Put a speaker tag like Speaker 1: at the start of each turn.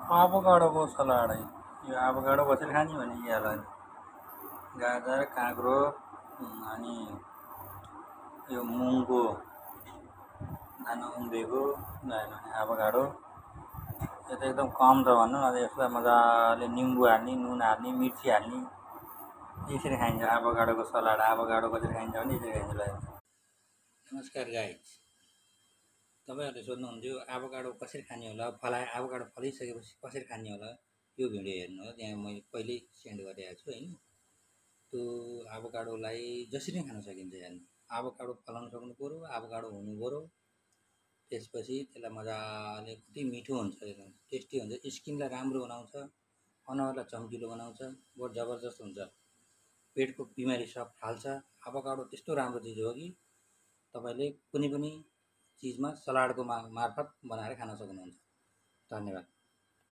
Speaker 1: आभोकाडोको salad है। यो आभोकाडो कसरी खाने भने यहाँलाई गाजर, काँक्रो अनि यो मुङको दाना उम्रेको आभोकाडो यो त एकदम कम छ भन्नु न। यसलाई मजाले निम्बु हाल्ने, नुन हाल्ने, मिर्ची हाल्ने, यसरी खाइन्छ आभोकाडोको सलाड। आभोकाडो कसरी खाइन्छ भने यसरी खाइन्छ। नमस्कार गाइज, तपाईहरुले सोध्नुहुन्थ्यो आभोकाडो कसरी खाने होला, आभोकाडो फलिसकेपछि कसरी खाने होला। यो भिडियो हेर्नु हो, त्यहाँ मैले पहिल्यै सेन्ड गरिरहेको छु हैन। त्यो आभोकाडोलाई जसरी खान सकिन्छ हेर्नु। आभोकाडो फलाउन सक्नु पर्यो, आभोकाडो हुनु पर्यो। त्यसपछि त्यसलाई मजाले कति मिठो हुन्छ, एकदम टेस्टी हुन्छ, स्किनलाई राम्रो बनाउँछ, अनुहारलाई चम्किलो बनाउँछ, बहुत जबरजस्त हुन्छ। पेटको बिमारी सब फाल्छ। आभोकाडो त्यस्तो राम्रो चिज हो कि तपाईले कुनै पनि चिजमा सलाडको मार्फत बनाएर खान सक्नुहुन्छ। धन्यवाद।